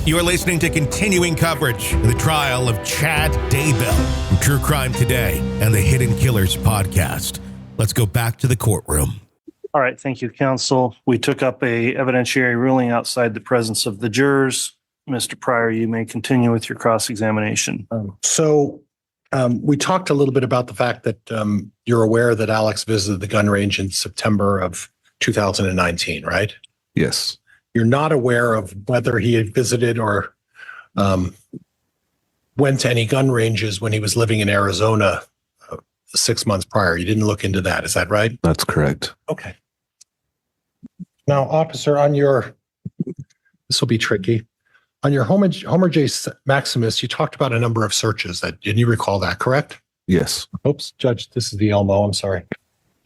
You are listening to continuing coverage of the trial of Chad Daybell from True Crime Today and the Hidden Killers podcast. Let's go back to the courtroom. All right. Thank you, counsel. We took up a evidentiary ruling outside the presence of the jurors. Mr. Pryor, you may continue with your cross-examination. We talked a little bit about the fact that you're aware that Alex visited the gun range in September of 2019, right? Yes. You're not aware of whether he had visited or went to any gun ranges when he was living in Arizona 6 months prior. You didn't look into that. Is that right? That's correct. Okay. Now, officer, this will be tricky. On your Homer J. Maximus, you talked about a number of searches. And you recall that, correct? Yes. Oops, Judge, this is the Elmo. I'm sorry.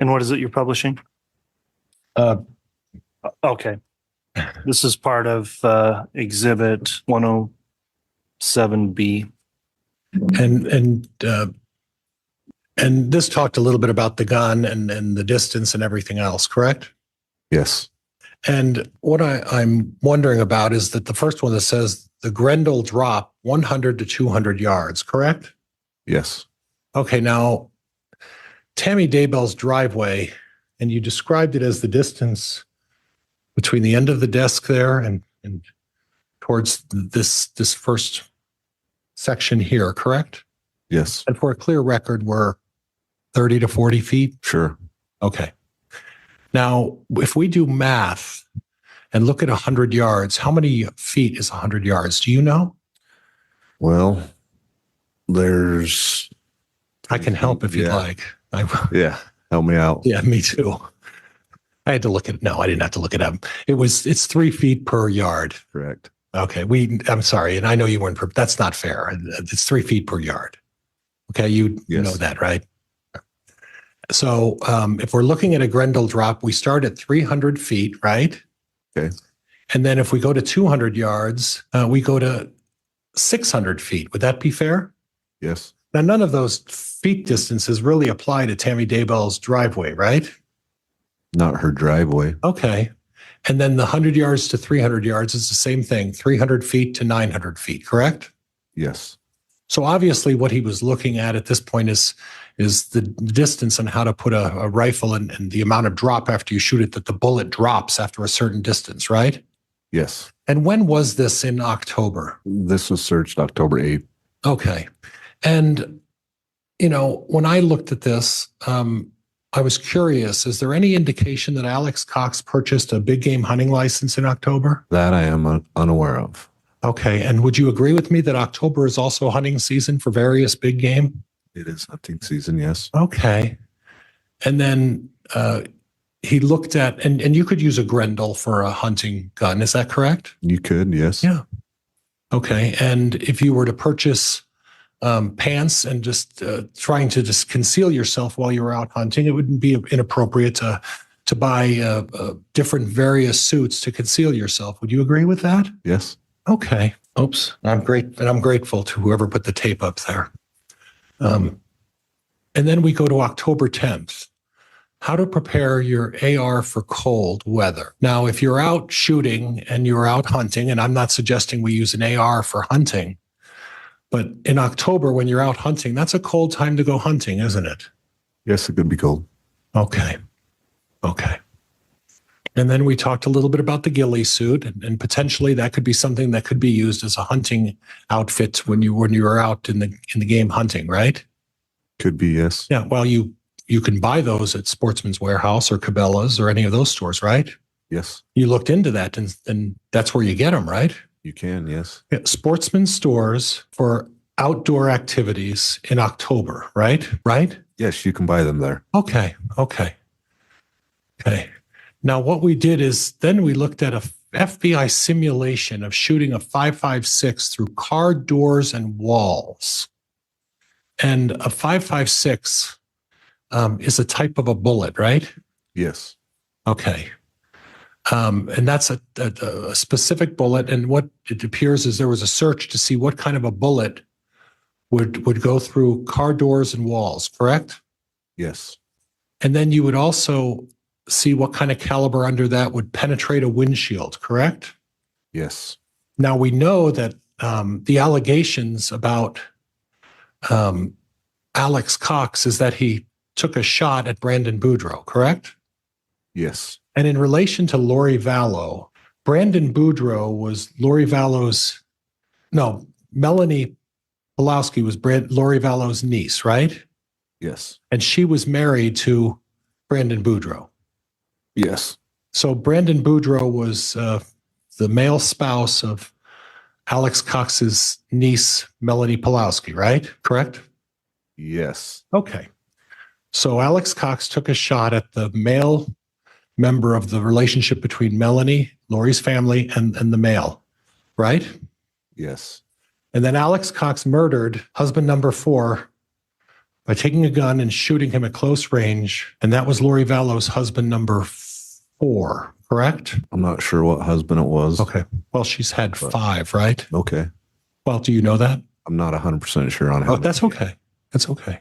And what is it you're publishing? Okay. This is part of Exhibit 107B. And this talked a little bit about the gun and the distance and everything else, correct? Yes. And what I'm wondering about is that the first one that says the Grendel drop 100 to 200 yards, correct? Yes. Okay, now, Tammy Daybell's driveway, and you described it as the distance between the end of the desk there and towards this first section here, correct? Yes. And for a clear record, we're 30 to 40 feet? Sure. Okay. Now, if we do math and look at 100 yards, how many feet is 100 yards? Do you know? Well, I can help if you'd like. Yeah. Help me out. Yeah, me too. I had to look at, no, I didn't have to look it up. It's 3 feet per yard. Correct. Okay. I'm sorry. And I know you weren't, that's not fair. It's 3 feet per yard. Okay. You know that, right? So if we're looking at a Grendel drop, we start at 300 feet, right? Okay. And then if we go to 200 yards, we go to 600 feet. Would that be fair? Yes. Now, none of those feet distances really apply to Tammy Daybell's driveway, right? Not her driveway. Okay. And then the 100 yards to 300 yards is the same thing, 300 feet to 900 feet, correct? Yes. So obviously what he was looking at this point is the distance on how to put a rifle and the amount of drop after you shoot it, that the bullet drops after a certain distance, right? Yes. And when was this in October? This was searched October 8th. Okay. And, when I looked at this, I was curious, is there any indication that Alex Cox purchased a big game hunting license in October? That I am unaware of. Okay. And would you agree with me that October is also hunting season for various big game? It is hunting season, yes. Okay. And then he looked at, and you could use a Grendel for a hunting gun. Is that correct? You could, yes. Yeah. Okay. And if you were to purchase pants and just trying to just conceal yourself while you were out hunting, it wouldn't be inappropriate to buy different various suits to conceal yourself. Would you agree with that? Yes. Okay. Oops. I'm grateful to whoever put the tape up there. And then we go to October 10th. How to prepare your AR for cold weather. Now, if you're out shooting and you're out hunting, and I'm not suggesting we use an AR for hunting, but in October when you're out hunting, that's a cold time to go hunting, isn't it? Yes, it could be cold. Okay. And then we talked a little bit about the ghillie suit, and potentially that could be something that could be used as a hunting outfit when you were out in the game hunting, right? Could be, yes. Yeah. Well, you can buy those at Sportsman's Warehouse or Cabela's or any of those stores, right? Yes. You looked into that, and that's where you get them, right? You can, yes. Yeah, Sportsman stores for outdoor activities in October, right? Right? Yes, you can buy them there. Okay. Now, what we did is then we looked at a FBI simulation of shooting a 5.56 through car doors and walls. And a 5.56 is a type of a bullet, right? Yes. Okay. And that's a specific bullet. And what it appears is there was a search to see what kind of a bullet would go through car doors and walls, correct? Yes. And then you would also see what kind of caliber under that would penetrate a windshield, correct? Yes. Now we know that the allegations about Alex Cox is that he took a shot at Brandon Boudreaux, correct? Yes. And in relation to Lori Vallow, Brandon Boudreaux was Melanie Pulowski was Lori Vallow's niece, right? Yes. And she was married to Brandon Boudreaux. Yes. So Brandon Boudreaux was the male spouse of Alex Cox's niece, Melanie Pulowski, right? Correct? Yes. Okay. So Alex Cox took a shot at the male member of the relationship between Melanie, Lori's family, and the male, right? Yes. And then Alex Cox murdered husband number 4 by taking a gun and shooting him at close range. And that was Lori Vallow's husband number 4, correct? I'm not sure what husband it was. Okay. Well, she's had 5, right? Okay. Well, do you know that? I'm not 100% sure on how. Oh, that's okay. That's okay.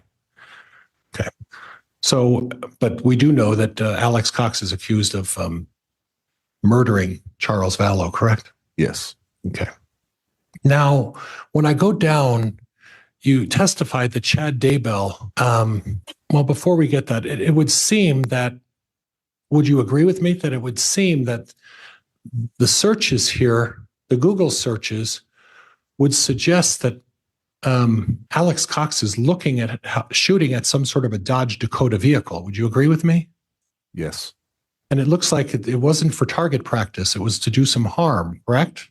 Okay. So, but we do know that Alex Cox is accused of murdering Charles Vallow, correct? Yes. Okay. Now, when I go down, you testified that Chad Daybell, well, before we get that, it would seem that, would you agree with me that it would seem that the searches here, the Google searches, would suggest that Alex Cox is looking at shooting at some sort of a Dodge Dakota vehicle. Would you agree with me? Yes. And it looks like it wasn't for target practice. It was to do some harm, correct?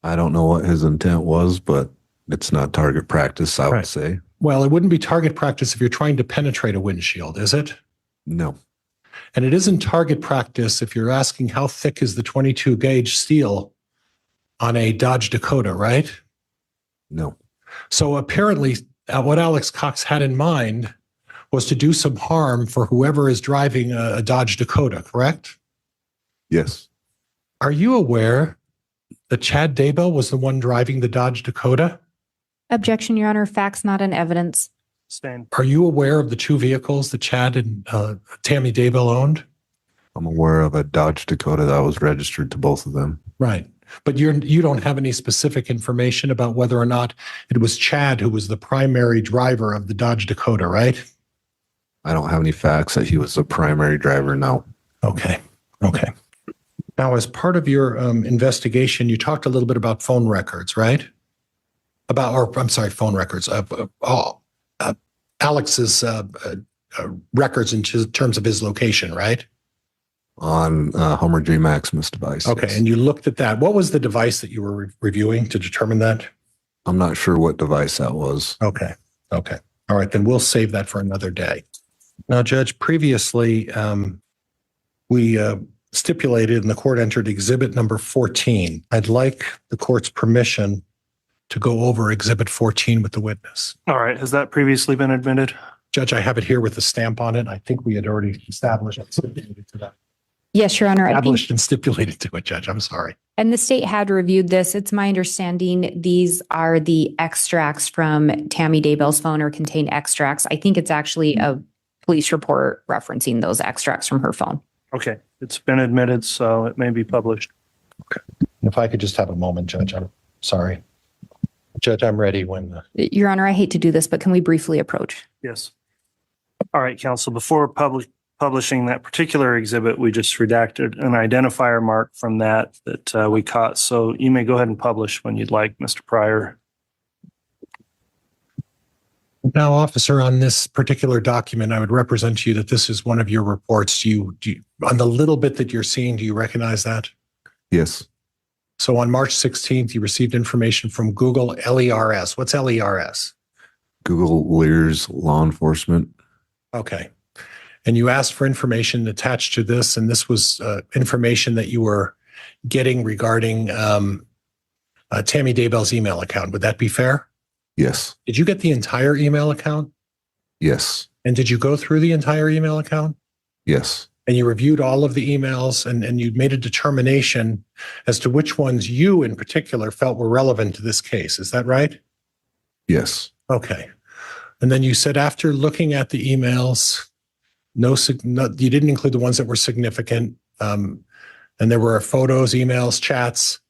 I don't know what his intent was, but it's not target practice, I would say. Well, it wouldn't be target practice if you're trying to penetrate a windshield, is it? No. And it isn't target practice if you're asking how thick is the 22 gauge steel on a Dodge Dakota, right? No. So apparently what Alex Cox had in mind was to do some harm for whoever is driving a Dodge Dakota, correct? Yes. Are you aware that Chad Daybell was the one driving the Dodge Dakota? Objection, Your Honor. Facts not in evidence. Stand. Are you aware of the 2 vehicles that Chad and Tammy Daybell owned? I'm aware of a Dodge Dakota that was registered to both of them. Right. But you don't have any specific information about whether or not it was Chad who was the primary driver of the Dodge Dakota, right? I don't have any facts that he was the primary driver, no. Okay. Okay. Now, as part of your investigation, you talked a little bit about phone records, right? Phone records. Alex's records in terms of his location, right? On Homer J. Maximus device. Okay, yes. and you looked at that. What was the device that you were reviewing to determine that? I'm not sure what device that was. Okay. Okay. All right, then we'll save that for another day. Now, Judge, previously we stipulated and the court entered exhibit number 14. I'd like the court's permission to go over exhibit 14 with the witness. All right. Has that previously been admitted? Judge, I have it here with a stamp on it. I think we had already established and stipulated to that. Yes, Your Honor. Established and stipulated to it, Judge. I'm sorry. And the state had reviewed this. It's my understanding these are the extracts from Tammy Daybell's phone or contain extracts. I think it's actually a police report referencing those extracts from her phone. Okay. It's been admitted, so it may be published. Okay. If I could just have a moment, Judge, I'm sorry. Judge, I'm ready when. Your Honor, I hate to do this, but can we briefly approach? Yes. All right, counsel. Before publishing that particular exhibit, we just redacted an identifier mark from that we caught. So you may go ahead and publish when you'd like, Mr. Pryor. Now, officer, on this particular document, I would represent to you that this is one of your reports. Do you, on the little bit that you're seeing, do you recognize that? Yes. So on March 16th, you received information from Google LERS. What's LERS? Google Lears Law Enforcement. Okay. And you asked for information attached to this, and this was information that you were getting regarding Tammy Daybell's email account. Would that be fair? Yes. Did you get the entire email account? Yes. And did you go through the entire email account? Yes. And you reviewed all of the emails and you made a determination as to which ones you in particular felt were relevant to this case. Is that right? Yes. Okay. And then you said after looking at the emails, no, you didn't include the ones that were significant. And there were photos, emails, chats,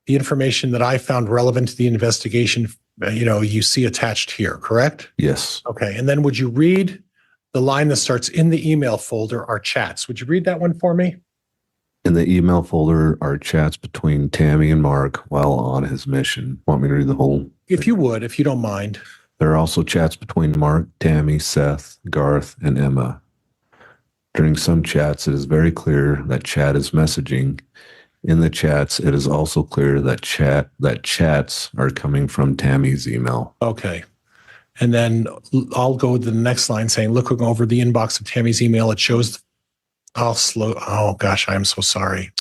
the information that I found relevant to the investigation, you see attached here, correct? Yes. Okay. And then would you read the line that starts in the email folder are chats? Would you read that one for me? In the email folder are chats between Tammy and Mark while on his mission. Want me to read the whole? If you would, if you don't mind. There are also chats between Mark, Tammy, Seth, Garth, and Emma. During some chats, it is very clear that Chad is messaging. In the chats, it is also clear that chats are coming from Tammy's email. Okay. And then I'll go to the next line saying, looking over the inbox of Tammy's email, it shows, oh gosh, I'm so sorry.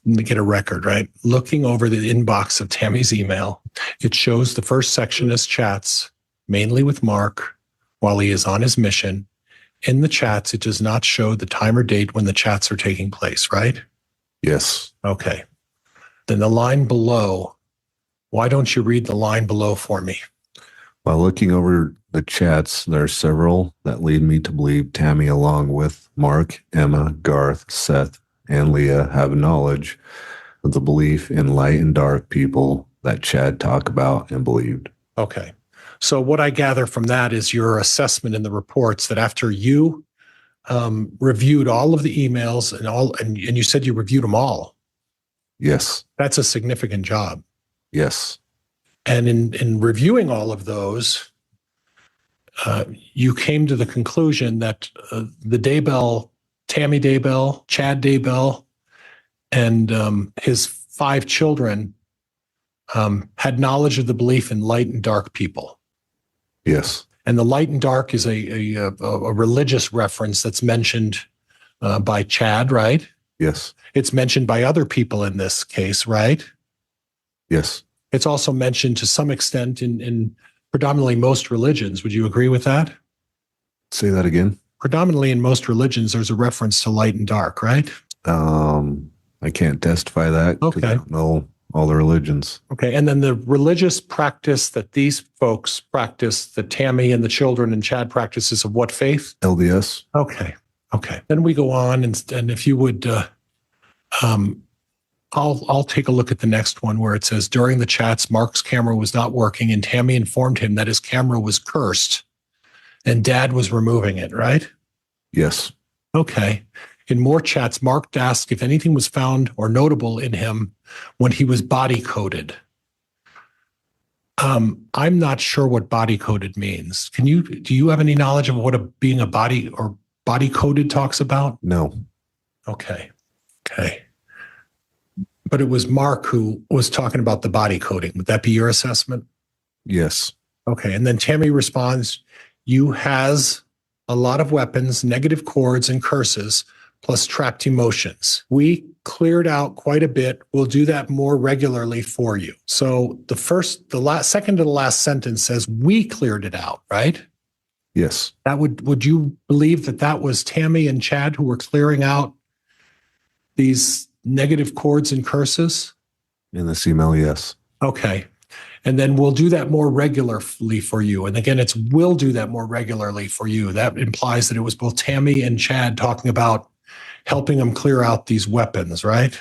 Let me get a record, right? Looking over the inbox of Tammy's email, it shows the first section is chats, mainly with Mark, while he is on his mission. In the chats, it does not show the time or date when the chats are taking place, right? Yes. Okay. Then the line below, why don't you read the line below for me? While looking over the chats, there are several that lead me to believe Tammy, along with Mark, Emma, Garth, Seth, and Leah, have knowledge of the belief in light and dark people that Chad talked about and believed. Okay. So what I gather from that is your assessment in the reports that after you reviewed all of the emails and you said you reviewed them all. Yes. That's a significant job. Yes. And in reviewing all of those, you came to the conclusion that the Daybell, Tammy Daybell, Chad Daybell, and his 5 children had knowledge of the belief in light and dark people. Yes. And the light and dark is a religious reference that's mentioned by Chad, right? Yes. It's mentioned by other people in this case, right? Yes. It's also mentioned to some extent in predominantly most religions. Would you agree with that? Say that again. Predominantly in most religions, there's a reference to light and dark, right? I can't testify that because I don't know all the religions. Okay. And then the religious practice that these folks practice, that Tammy and the children and Chad practices of what faith? LDS. Okay. Okay. Then we go on and if you would, I'll take a look at the next one where it says during the chats, Mark's camera was not working and Tammy informed him that his camera was cursed and Dad was removing it, right? Yes. Okay. In more chats, Mark asked if anything was found or notable in him when he was body coded. I'm not sure what body coded means. Do you have any knowledge of what being a body or body coded talks about? No. Okay. Okay. But it was Mark who was talking about the body coding. Would that be your assessment? Yes. Okay. And then Tammy responds, you has a lot of weapons, negative chords and curses, plus trapped emotions. We cleared out quite a bit. We'll do that more regularly for you. So second to the last sentence says we cleared it out, right? Yes. Would you believe that was Tammy and Chad who were clearing out these negative chords and curses? In this email, yes. Okay. And then we'll do that more regularly for you. And again, we'll do that more regularly for you. That implies that it was both Tammy and Chad talking about helping them clear out these weapons, right?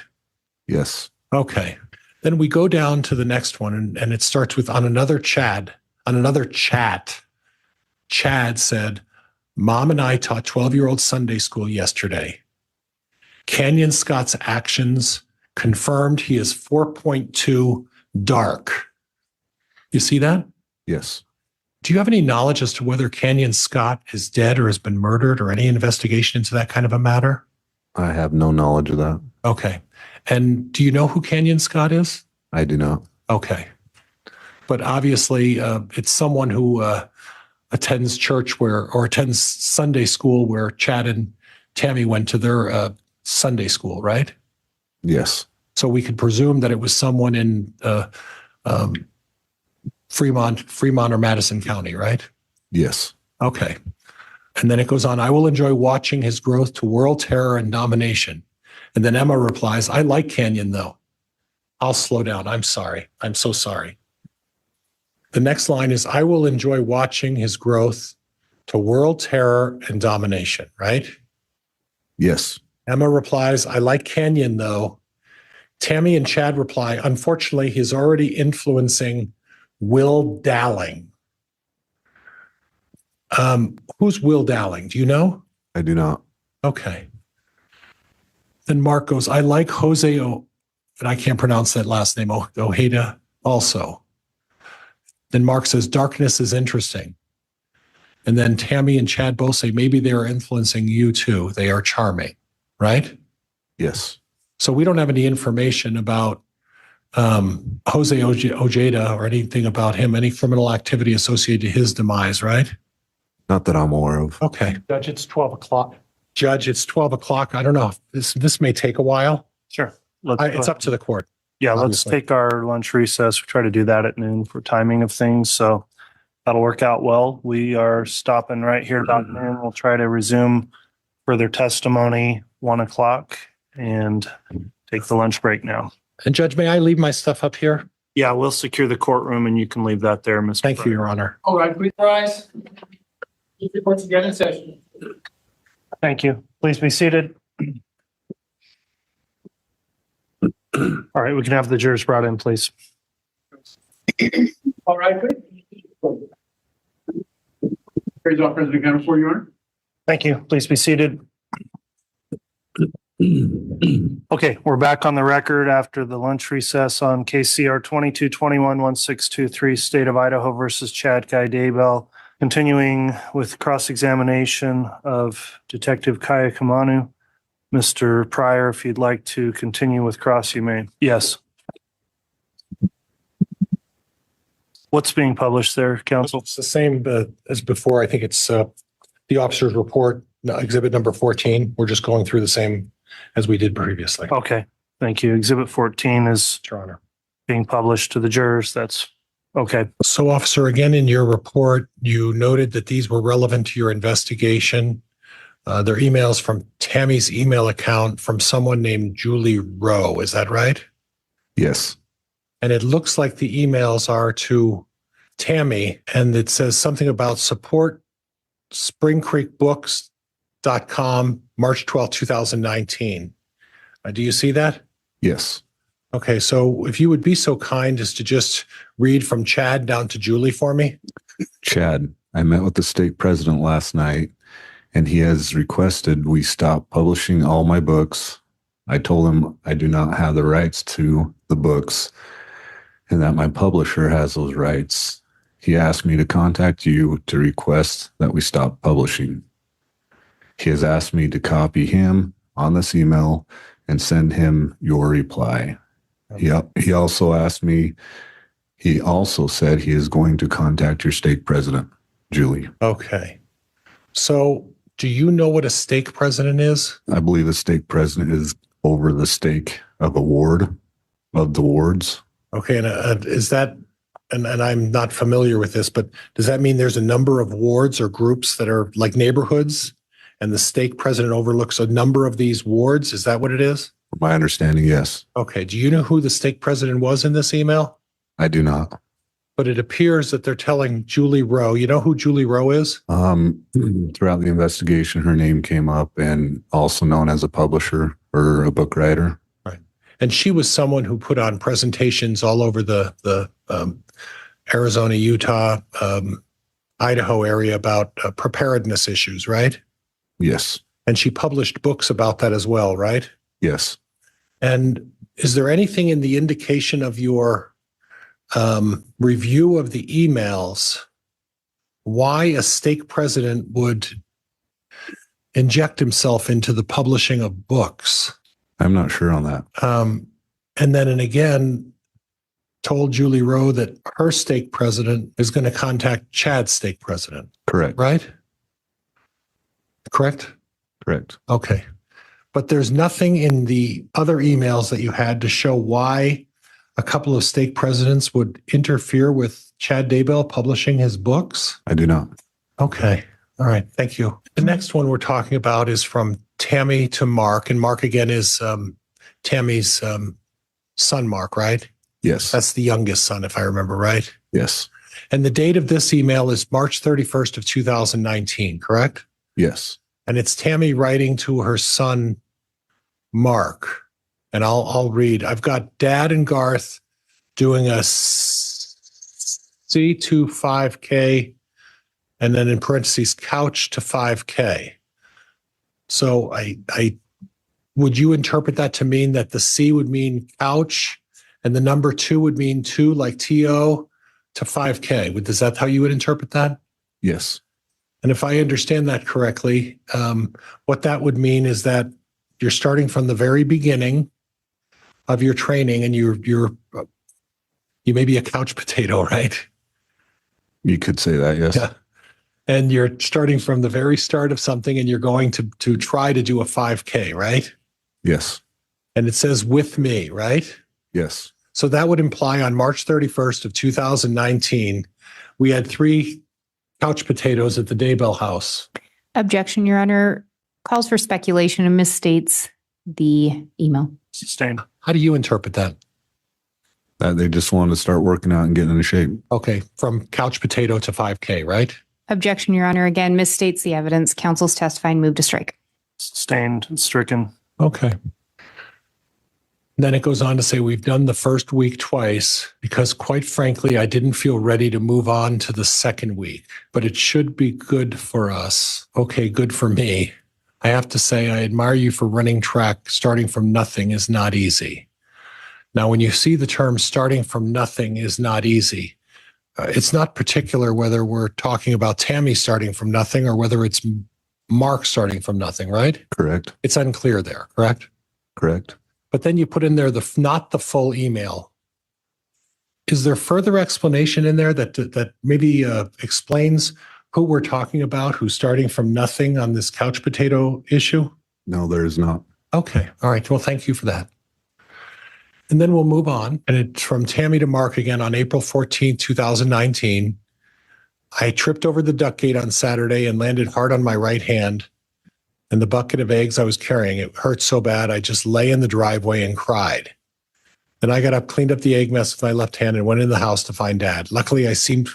Yes. Okay. Then we go down to the next one, and it starts with on another chat. Chad said, Mom and I taught 12-year-old Sunday school yesterday. Canyon Scott's actions confirmed he is 4.2 dark. You see that? Yes. Do you have any knowledge as to whether Canyon Scott is dead or has been murdered or any investigation into that kind of a matter? I have no knowledge of that. Okay. And do you know who Canyon Scott is? I do not. Okay. But obviously, it's someone who attends church or attends Sunday school where Chad and Tammy went to their Sunday school, right? Yes. So we could presume that it was someone in Fremont or Madison County, right? Yes. Okay. And then it goes on, I will enjoy watching his growth to world terror and domination. And then Emma replies, I like Canyon though. I'll slow down. I'm sorry. I'm so sorry. The next line is, I will enjoy watching his growth to world terror and domination, right? Yes. Emma replies, I like Canyon though. Tammy and Chad reply, unfortunately, he's already influencing Will Dowling. Who's Will Dowling? Do you know? I do not. Okay. Then Mark goes, I like Jose and I can't pronounce that last name, Ojeda also. Then Mark says, darkness is interesting. And then Tammy and Chad both say, maybe they are influencing you too. They are charming, right? Yes. So we don't have any information about Jose Ojeda or anything about him, any criminal activity associated to his demise, right? Not that I'm aware of. Okay. Judge, it's 12 o'clock. Judge, it's 12 o'clock. I don't know. This may take a while. Sure. It's up to the court. Yeah, obviously. Let's take our lunch recess. We try to do that at noon for timing of things. So that'll work out well. We are stopping right here about noon. We'll try to resume further testimony 1 o'clock and take the lunch break now. And Judge, may I leave my stuff up here? Yeah, we'll secure the courtroom and you can leave that there, Mr. Thank you, Your Honor. All right, please rise. Keep your reports again in session. Thank you. Please be seated. All right, we can have the jurors brought in, please. All right, good. Praise all President Gunner for you, Your Honor. Thank you. Please be seated. Okay, we're back on the record after the lunch recess on KCR 2221-1623, State of Idaho versus Chad Daybell. Continuing with cross-examination of Detective Kaya Kamanu. Mr. Pryor, if you'd like to continue with cross, you may. Yes. What's being published there, counsel? It's the same as before. I think it's the officer's report, exhibit number 14. We're just going through the same as we did previously. Okay, thank you. Exhibit 14 is Your Honor. being published to the jurors. That's okay. So, officer, again, in your report, you noted that these were relevant to your investigation. They're emails from Tammy's email account from someone named Julie Rowe. Is that right? Yes. And it looks like the emails are to Tammy, and it says something about support springcreekbooks.com, March 12, 2019. Do you see that? Yes. Okay, so if you would be so kind as to just read from Chad down to Julie for me. Chad, I met with the state president last night, and he has requested we stop publishing all my books. I told him I do not have the rights to the books and that my publisher has those rights. He asked me to contact you to request that we stop publishing. He has asked me to copy him on this email and send him your reply. He also asked me, he also said he is going to contact your stake president, Julie. Okay. So do you know what a stake president is? I believe the stake president is over the stake of a ward, of the wards. Okay, and is that, and I'm not familiar with this, but does that mean there's a number of wards or groups that are like neighborhoods and the stake president overlooks a number of these wards? Is that what it is? From my understanding, yes. Okay, do you know who the stake president was in this email? I do not. But it appears that they're telling Julie Rowe. You know who Julie Rowe is? Throughout the investigation, her name came up, and also known as a publisher or a book writer. Right. And she was someone who put on presentations all over the Arizona, Utah, Idaho area about preparedness issues, right? Yes. And she published books about that as well, right? Yes. And is there anything in the indication of your review of the emails why a stake president would inject himself into the publishing of books? I'm not sure on that. And again, told Julie Rowe that her stake president is going to contact Chad's stake president. Correct. Right? Correct? Correct. Okay. But there's nothing in the other emails that you had to show why a couple of stake presidents would interfere with Chad Daybell publishing his books? I do not. Okay. All right. Thank you. The next one we're talking about is from Tammy to Mark. And Mark, again, is Tammy's son, Mark, right? Yes. That's the youngest son, if I remember right. Yes. And the date of this email is March 31st of 2019, correct? Yes. And it's Tammy writing to her son, Mark. and I'll read. I've got Dad and Garth doing a C to 5K, and then in parentheses, couch to 5K. So I would you interpret that to mean that the C would mean couch and the number 2 would mean 2, like TO, to 5K? Is that how you would interpret that? Yes. And if I understand that correctly, what that would mean is that you're starting from the very beginning of your training, and you may be a couch potato, right? You could say that, yes. Yeah. And you're starting from the very start of something, and you're going to try to do a 5K, right? Yes. And it says with me, right? Yes. So that would imply on March 31st of 2019, we had 3 couch potatoes at the Daybell house. Objection, Your Honor. Calls for speculation and misstates the email. Sustained. How do you interpret that? That they just wanted to start working out and getting into shape. Okay, from couch potato to 5K, right? Objection, Your Honor. Again, misstates the evidence. Counsel's testifying. Move to strike. Sustained. Stricken. Okay. Then it goes on to say, we've done the first week twice because, quite frankly, I didn't feel ready to move on to the second week, but it should be good for us. Okay, good for me. I have to say, I admire you for running track. Starting from nothing is not easy. Now, when you see the term starting from nothing is not easy, it's not particular whether we're talking about Tammy starting from nothing or whether it's Mark starting from nothing, right? Correct. It's unclear there, correct? Correct. But then you put in there not the full email. Is there further explanation in there that maybe explains who we're talking about, who's starting from nothing on this couch potato issue? No, there is not. Okay. All right. Well, thank you for that. And then we'll move on. And it's from Tammy to Mark again on April 14th, 2019. I tripped over the duck gate on Saturday and landed hard on my right hand. And the bucket of eggs I was carrying, it hurt so bad, I just lay in the driveway and cried. Then I got up, cleaned up the egg mess with my left hand, and went in the house to find Dad. Luckily, I seemed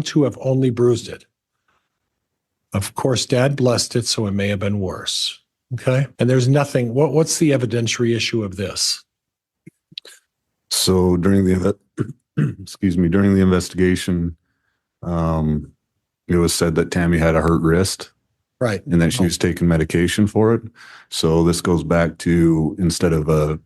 to have only bruised it. Of course, Dad blessed it, so it may have been worse. Okay? And there's nothing, what's the evidentiary issue of this? So during the during the investigation, it was said that Tammy had a hurt wrist, Right. and that she was taking medication for it. So this goes back to, instead of a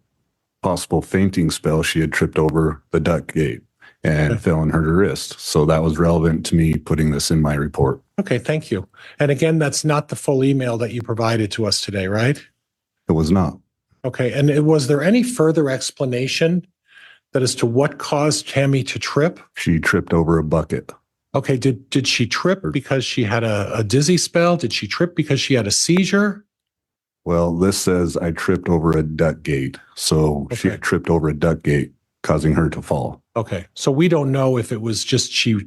possible fainting spell, she had tripped over the duck gate and fell and hurt her wrist. So that was relevant to me putting this in my report. Okay, thank you. And again, that's not the full email that you provided to us today, right? It was not. Okay, and was there any further explanation that as to what caused Tammy to trip? She tripped over a bucket. Okay, did she trip because she had a dizzy spell? Did she trip because she had a seizure? Well, this says I tripped over a duck gate. So she had tripped over a duck gate, causing her to fall. Okay, so we don't know if it was just she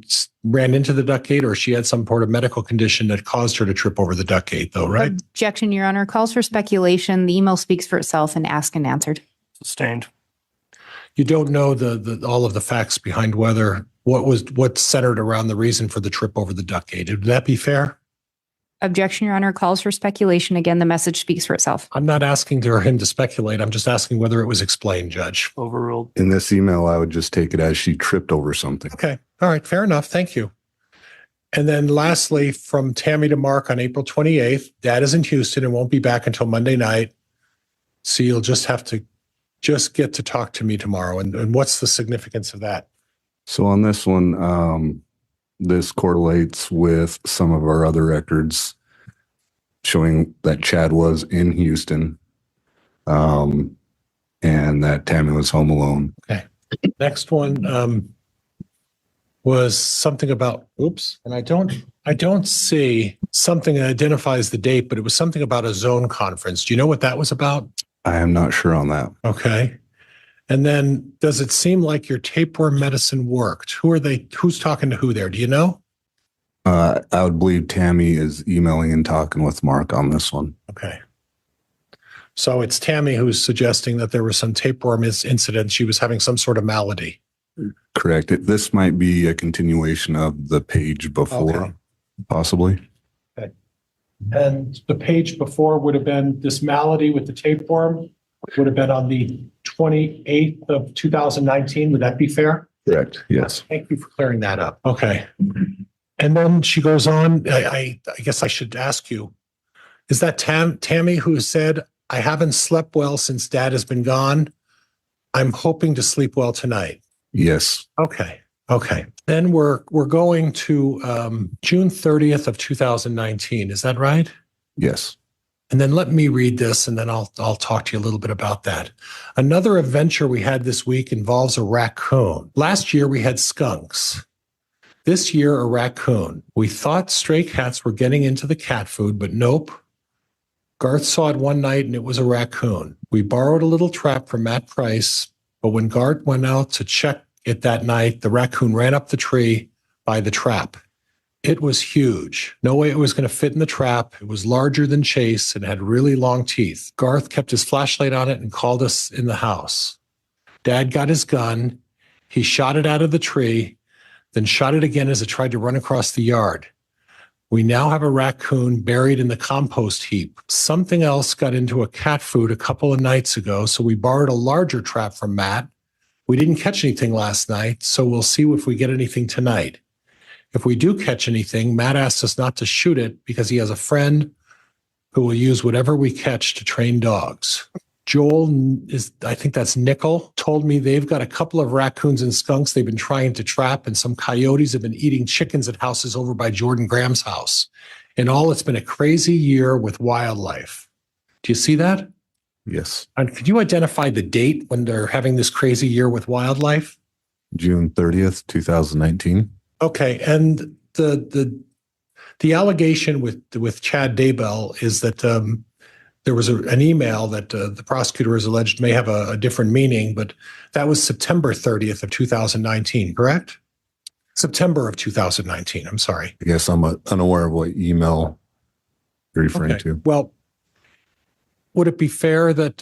ran into the duck gate or she had some sort of medical condition that caused her to trip over the duck gate, though, right? Objection, Your Honor. Calls for speculation. The email speaks for itself and asked and answered. Sustained. You don't know the all of the facts behind what's centered around the reason for the trip over the duck gate. Would that be fair? Objection, Your Honor. Calls for speculation. Again, the message speaks for itself. I'm not asking him to speculate. I'm just asking whether it was explained, Judge. Overruled. In this email, I would just take it as she tripped over something. Okay. All right. Fair enough. Thank you. And then lastly, from Tammy to Mark on April 28th, Dad is in Houston and won't be back until Monday night. So you'll just have to get to talk to me tomorrow. And what's the significance of that? So on this one, this correlates with some of our other records showing that Chad was in Houston, and that Tammy was home alone. Okay. Next one was something about, and I don't see something that identifies the date, but it was something about a zone conference. Do you know what that was about? I am not sure on that. Okay. And then does it seem like your tapeworm medicine worked? Who's talking to who there? Do you know? I would believe Tammy is emailing and talking with Mark on this one. Okay. So it's Tammy who's suggesting that there was some tapeworm incident. She was having some sort of malady. Correct. This might be a continuation of the page before, possibly. Okay. And the page before would have been this malady with the tapeworm, would have been on the 28th of 2019. Would that be fair? Correct. Yes. Thank you for clearing that up. Okay. And then she goes on, I guess I should ask you, is that Tammy who said, I haven't slept well since Dad has been gone. I'm hoping to sleep well tonight. Yes. Okay. Okay. Then we're going to June 30th of 2019. Is that right? Yes. And then let me read this, and then I'll talk to you a little bit about that. Another adventure we had this week involves a raccoon. Last year we had skunks. This year, a raccoon. We thought stray cats were getting into the cat food, but nope. Garth saw it one night and it was a raccoon. We borrowed a little trap from Matt Price, but when Garth went out to check it that night, the raccoon ran up the tree by the trap. It was huge. No way it was going to fit in the trap. It was larger than Chase and had really long teeth. Garth kept his flashlight on it and called us in the house. Dad got his gun. He shot it out of the tree, then shot it again as it tried to run across the yard. We now have a raccoon buried in the compost heap. Something else got into a cat food a couple of nights ago, so we borrowed a larger trap from Matt. We didn't catch anything last night, so we'll see if we get anything tonight. If we do catch anything, Matt asked us not to shoot it because he has a friend who will use whatever we catch to train dogs. Joel I think that's Nickel, told me they've got a couple of raccoons and skunks they've been trying to trap, and some coyotes have been eating chickens at houses over by Jordan Graham's house. In all, it's been a crazy year with wildlife. Do you see that? Yes. And could you identify the date when they're having this crazy year with wildlife? June 30th, 2019. Okay. And the allegation with Chad Daybell is that there was an email that the prosecutor has alleged may have a different meaning, but that was September 30th of 2019, correct? September of 2019. I'm sorry. I guess I'm unaware of what email you're referring to. Well, would it be fair that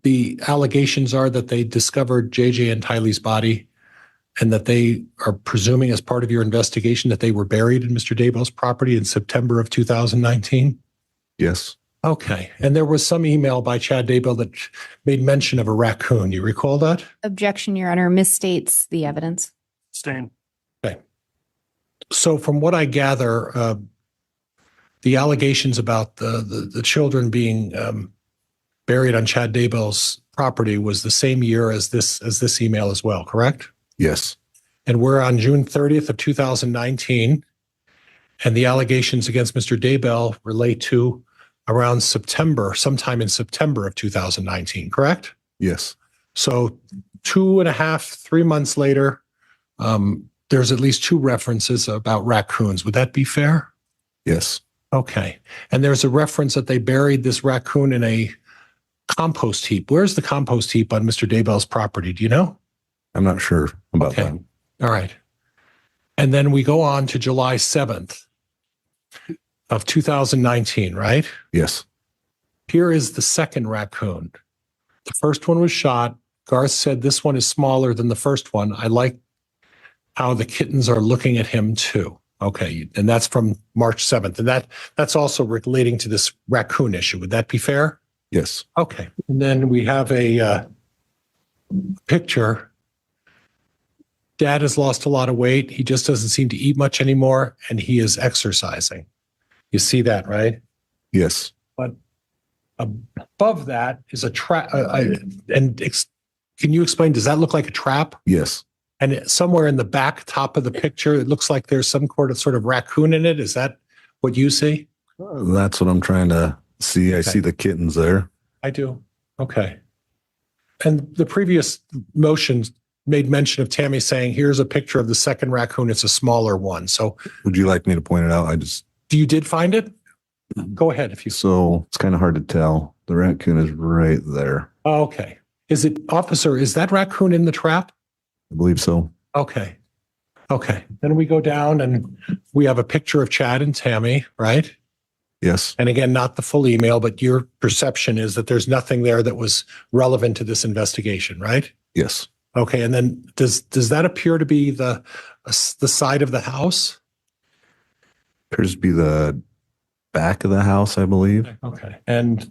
the allegations are that they discovered JJ and Tylee's body and that they are presuming as part of your investigation that they were buried in Mr. Daybell's property in September of 2019? Yes. Okay. And there was some email by Chad Daybell that made mention of a raccoon. You recall that? Objection, Your Honor, misstates the evidence. Abstain. Okay. So from what I gather, the allegations about the children being buried on Chad Daybell's property was the same year as this email as well, correct? Yes. And we're on June 30th of 2019, and the allegations against Mr. Daybell relate to around September, sometime in September of 2019, correct? Yes. So 2.5, 3 months later, there's at least two references about raccoons. Would that be fair? Yes. Okay. And there's a reference that they buried this raccoon in a compost heap. Where's the compost heap on Mr. Daybell's property? Do you know? I'm not sure about Okay. that. All right. And then we go on to July 7th of 2019, right? Yes. Here is the second raccoon. The first one was shot. Garth said this one is smaller than the first one. I like how the kittens are looking at him too. Okay. And that's from March 7th. And that's also relating to this raccoon issue. Would that be fair? Yes. Okay. And then we have a picture. Dad has lost a lot of weight. He just doesn't seem to eat much anymore, and he is exercising. You see that, right? Yes. But above that is a trap. Can you explain, does that look like a trap? Yes. And somewhere in the back top of the picture, it looks like there's some sort of raccoon in it. Is that what you see? That's what I'm trying to see. I see the kittens there. I do. Okay. And the previous motions made mention of Tammy saying, here's a picture of the second raccoon. It's a smaller one. So Would you like me to point it out? you did find it? Go ahead if you. So it's kind of hard to tell. The raccoon is right there. Oh, okay. Is that raccoon in the trap? I believe so. Okay. Okay. Then we go down and we have a picture of Chad and Tammy, right? Yes. And again, not the full email, but your perception is that there's nothing there that was relevant to this investigation, right? Yes. Okay. And then does that appear to be the side of the house? Appears to be the back of the house, I believe. Okay. And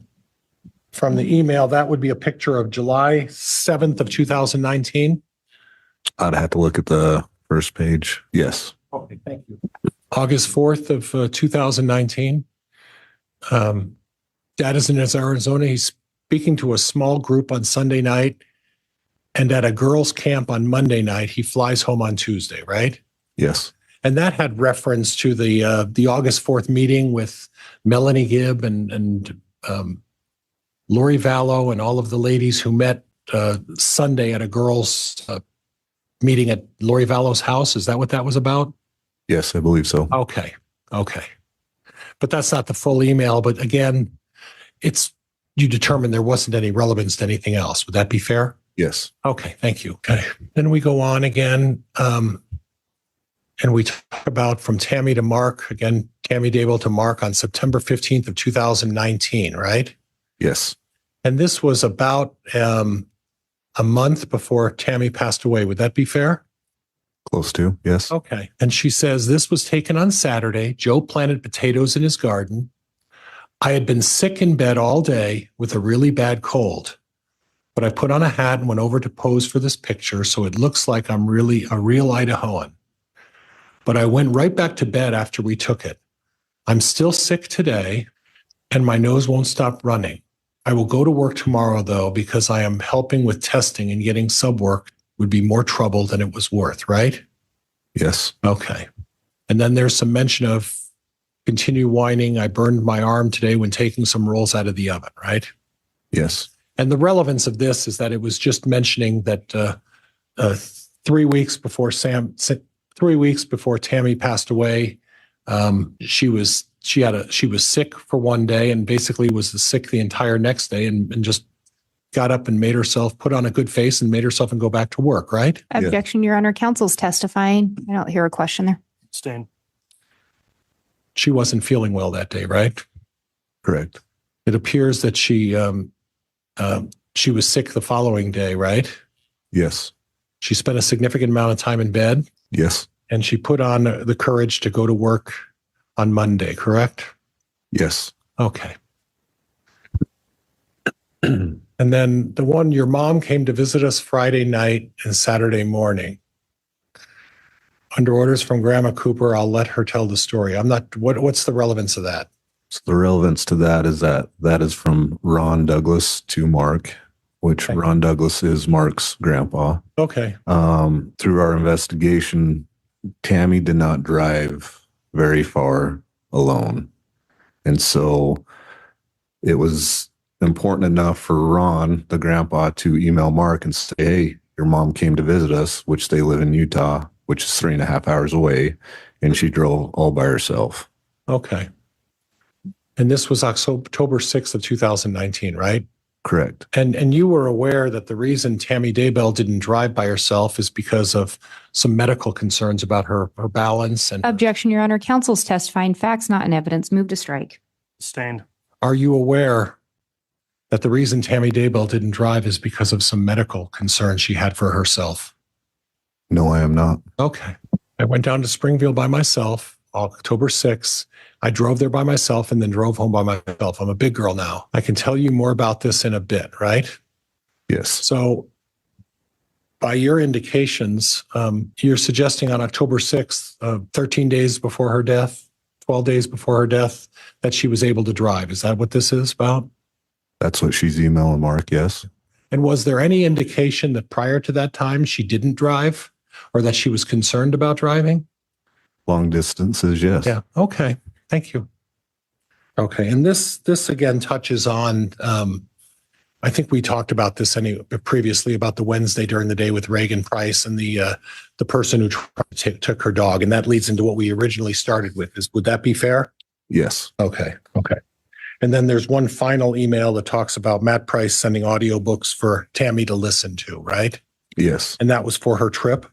from the email, that would be a picture of July 7th of 2019. I'd have to look at the first page. Yes. Okay, thank you. August 4th of 2019. Dad is in Arizona. He's speaking to a small group on Sunday night. And at a girls' camp on Monday night, he flies home on Tuesday, right? Yes. And that had reference to the August 4th meeting with Melanie Gibb and Lori Vallow and all of the ladies who met Sunday at a girls' meeting at Lori Vallow's house. Is that what that was about? Yes, I believe so. Okay. But that's not the full email. But again, you determined there wasn't any relevance to anything else. Would that be fair? Yes. Okay, thank you. Okay. Then we go on again. And we talk about from Tammy to Mark, again, Tammy Daybell to Mark on September 15th of 2019, right? Yes. And this was about a month before Tammy passed away. Would that be fair? Close to, yes. Okay. And she says, this was taken on Saturday. Joe planted potatoes in his garden. I had been sick in bed all day with a really bad cold, but I put on a hat and went over to pose for this picture so it looks like I'm really a real Idahoan. But I went right back to bed after we took it. I'm still sick today and my nose won't stop running. I will go to work tomorrow though, because I am helping with testing and getting sub work would be more trouble than it was worth, right? Yes. Okay. And then there's some mention of continue whining. I burned my arm today when taking some rolls out of the oven, right? Yes. And the relevance of this is that it was just mentioning that 3 weeks before 3 weeks before Tammy passed away, she was sick for one day and basically was sick the entire next day and just got up and made herself put on a good face and made herself and go back to work, right? Objection, Your Honor. Counsel's testifying. I don't hear a question there. Abstain. She wasn't feeling well that day, right? Correct. It appears that she was sick the following day, right? Yes. She spent a significant amount of time in bed. Yes. And she put on the courage to go to work on Monday, correct? Yes. Okay. And then the one, your mom came to visit us Friday night and Saturday morning. Under orders from Grandma Cooper, I'll let her tell the story. What's the relevance of that? So the relevance to that is from Ron Douglas to Mark, which Okay. Ron Douglas is Mark's grandpa. Okay. Through our investigation, Tammy did not drive very far alone. And so it was important enough for Ron, the grandpa, to email Mark and say, hey, your mom came to visit us, which they live in Utah, which is 3.5 hours away. And she drove all by herself. Okay. And this was October 6th of 2019, right? Correct. And you were aware that the reason Tammy Daybell didn't drive by herself is because of some medical concerns about her balance and Objection, Your Honor. Counsel's testifying. Facts not in evidence. Move to strike. Abstained. Are you aware that the reason Tammy Daybell didn't drive is because of some medical concerns she had for herself? No, I am not. Okay. I went down to Springfield by myself October 6th. I drove there by myself and then drove home by myself. I'm a big girl now. I can tell you more about this in a bit, right? Yes. So by your indications, you're suggesting on October 6th, 13 days before her death, 12 days before her death, that she was able to drive. Is that what this is about? That's what she's emailing Mark, yes. And was there any indication that prior to that time she didn't drive or that she was concerned about driving? Long distances, yes. Yeah. Okay. Thank you. Okay. And this again touches on, I think we talked about this previously about the Wednesday during the day with Reagan Price and the person who took her dog. And that leads into what we originally started with. Would that be fair? Yes. Okay. Okay. And then there's one final email that talks about Matt Price sending audiobooks for Tammy to listen to, right? Yes. And that was for her trip?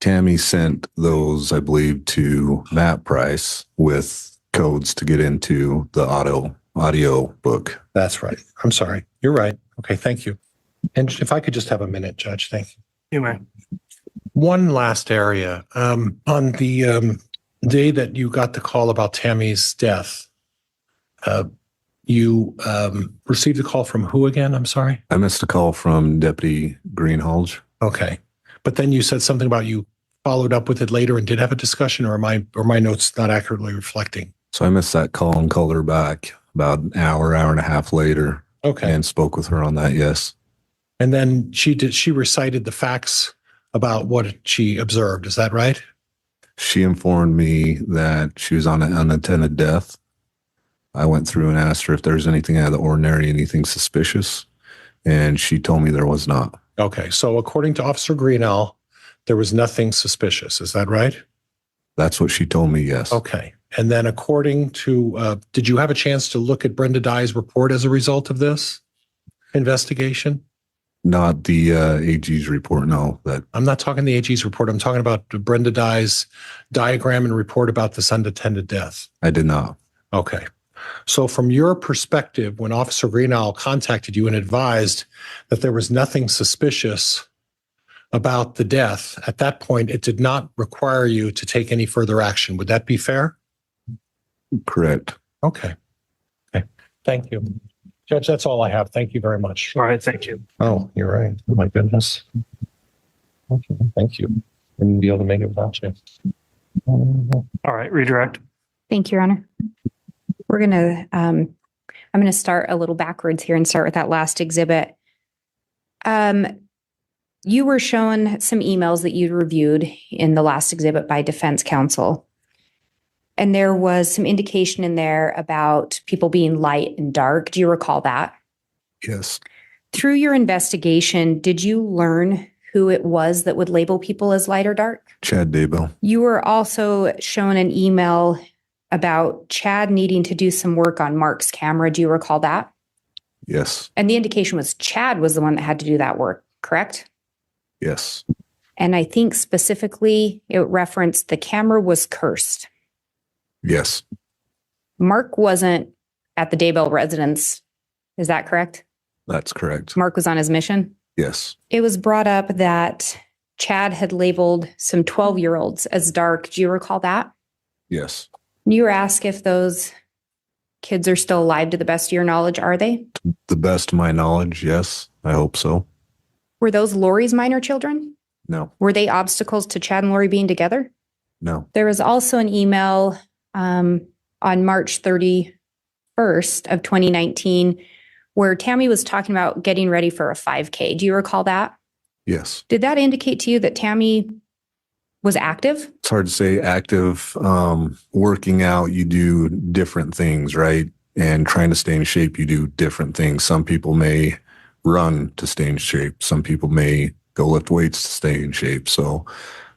Tammy sent those, I believe, to Matt Price with codes to get into the audio book. That's right. I'm sorry. You're right. Okay. Thank you. And if I could just have a minute, Judge, thank you. You may. One last area. On the day that you got the call about Tammy's death, You received a call from who again? I'm sorry. I missed a call from Deputy Greenhalgh. Okay. But then you said something about you followed up with it later and did have a discussion, or my notes not accurately reflecting? So I missed that call and called her back about an hour and a half later. Okay. And spoke with her on that, yes. And then she recited the facts about what she observed. Is that right? She informed me that she was on an unattended death. I went through and asked her if there's anything out of the ordinary, anything suspicious, and she told me there was not. Okay. So according to Officer Greenell, there was nothing suspicious. Is that right? That's what she told me, yes. Okay. And then according to, did you have a chance to look at Brenda Dye's report as a result of this investigation? Not the AG's report, no. I'm not talking the AG's report. I'm talking about Brenda Dye's diagram and report about this unattended death. I did not. Okay. So from your perspective, when Officer Greenall contacted you and advised that there was nothing suspicious about the death, at that point, it did not require you to take any further action. Would that be fair? Correct. Okay. Okay. Thank you. Judge, that's all I have. Thank you very much. All right, thank you. Oh, you're right. Oh, my goodness. Okay. Thank you. Wouldn't be able to make it without you. All right, redirect. Thank you, Your Honor. I'm going to start a little backwards here and start with that last exhibit. You were shown some emails that you reviewed in the last exhibit by defense counsel. And there was some indication in there about people being light and dark. Do you recall that? Yes. Through your investigation, did you learn who it was that would label people as light or dark? Chad Daybell. You were also shown an email about Chad needing to do some work on Mark's camera. Do you recall that? Yes. And the indication was Chad was the one that had to do that work, correct? Yes. And I think specifically it referenced the camera was cursed. Yes. Mark wasn't at the Daybell residence. Is that correct? That's correct. Mark was on his mission? Yes. It was brought up that Chad had labeled some 12-year-olds as dark. Do you recall that? Yes. You were asked if those kids are still alive to the best of your knowledge. Are they? The best of my knowledge, yes. I hope so. Were those Lori's minor children? No. Were they obstacles to Chad and Lori being together? No. There was also an email on March 31st of 2019 where Tammy was talking about getting ready for a 5K. Do you recall that? Yes. Did that indicate to you that Tammy was active? It's hard to say active. Working out, you do different things, right? And trying to stay in shape, you do different things. Some people may run to stay in shape. Some people may go lift weights to stay in shape. So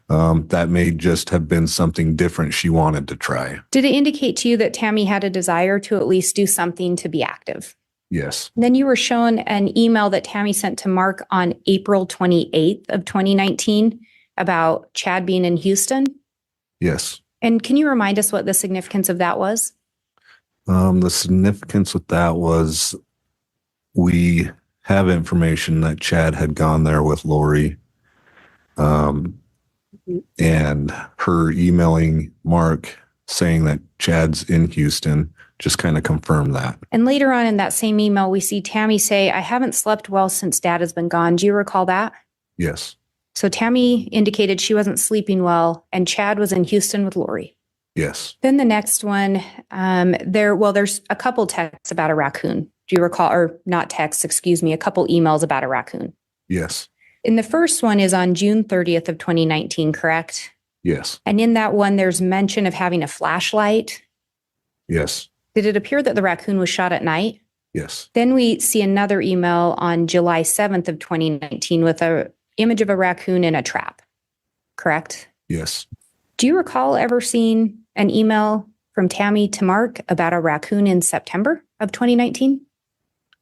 that may just have been something different she wanted to try. Did it indicate to you that Tammy had a desire to at least do something to be active? Yes. Then you were shown an email that Tammy sent to Mark on April 28th of 2019 about Chad being in Houston. Yes. And can you remind us what the significance of that was? The significance with that was we have information that Chad had gone there with Lori, and her emailing Mark saying that Chad's in Houston just kind of confirmed that. And later on in that same email, we see Tammy say, I haven't slept well since Dad has been gone. Do you recall that? Yes. So Tammy indicated she wasn't sleeping well and Chad was in Houston with Lori. Yes. Then the next one, there's a couple texts about a raccoon. Do you recall, or not texts, excuse me, a couple emails about a raccoon? Yes. And the first one is on June 30th of 2019, correct? Yes. And in that one, there's mention of having a flashlight. Yes. Did it appear that the raccoon was shot at night? Yes. Then we see another email on July 7th of 2019 with an image of a raccoon in a trap, correct? Yes. Do you recall ever seeing an email from Tammy to Mark about a raccoon in September of 2019?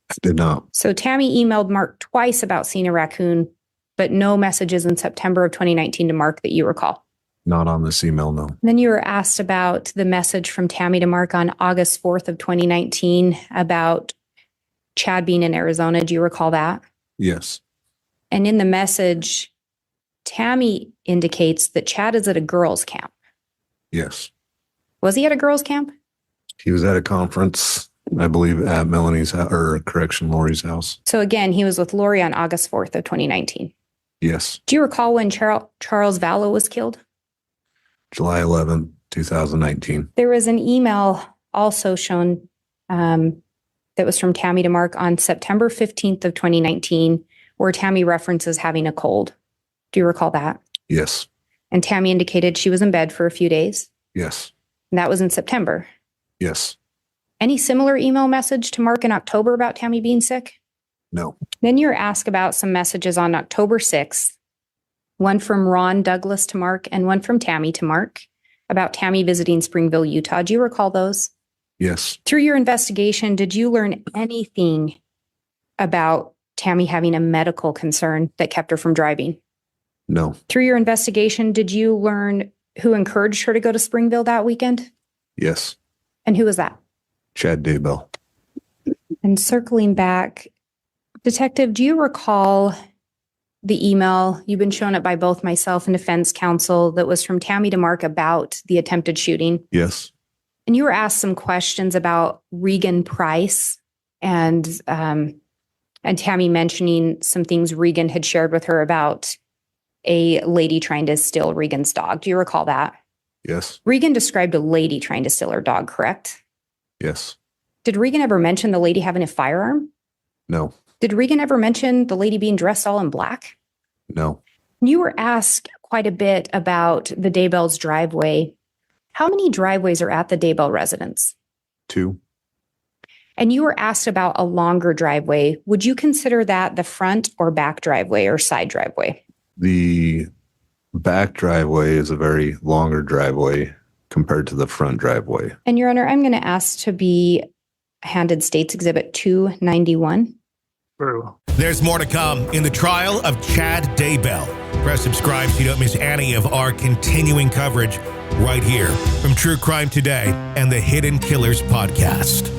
I did not. So Tammy emailed Mark twice about seeing a raccoon, but no messages in September of 2019 to Mark that you recall. Not on this email, no. Then you were asked about the message from Tammy to Mark on August 4th of 2019 about Chad being in Arizona. Do you recall that? Yes. And in the message, Tammy indicates that Chad is at a girls' camp. Yes. Was he at a girls' camp? He was at a conference I believe at Lori's house. So again, he was with Lori on August 4th of 2019. Yes. Do you recall when Charles Vallow was killed? July 11th, 2019. There was an email also shown that was from Tammy to Mark on September 15th of 2019, where Tammy references having a cold. Do you recall that? Yes. And Tammy indicated she was in bed for a few days. Yes. And that was in September. Yes. Any similar email message to Mark in October about Tammy being sick? No. Then you're asked about some messages on October 6th, one from Ron Douglas to Mark and one from Tammy to Mark about Tammy visiting Springville, Utah. Do you recall those? Yes. Through your investigation, did you learn anything about Tammy having a medical concern that kept her from driving? No. Through your investigation, did you learn who encouraged her to go to Springville that weekend? Yes. And who was that? Chad Daybell. And circling back, Detective, do you recall the email, you've been shown it by both myself and defense counsel, that was from Tammy to Mark about the attempted shooting? Yes. And you were asked some questions about Regan Price and Tammy mentioning some things Regan had shared with her about a lady trying to steal Regan's dog. Do you recall that? Yes. Regan described a lady trying to steal her dog, correct? Yes. Did Regan ever mention the lady having a firearm? No. Did Regan ever mention the lady being dressed all in black? No. You were asked quite a bit about the Daybell's driveway. How many driveways are at the Daybell residence? 2. And you were asked about a longer driveway. Would you consider that the front or back driveway or side driveway? The back driveway is a very longer driveway compared to the front driveway. And Your Honor, I'm going to ask to be handed State's Exhibit 291. Very well. There's more to come in the trial of Chad Daybell. Press subscribe so you don't miss any of our continuing coverage right here from True Crime Today and the Hidden Killers podcast.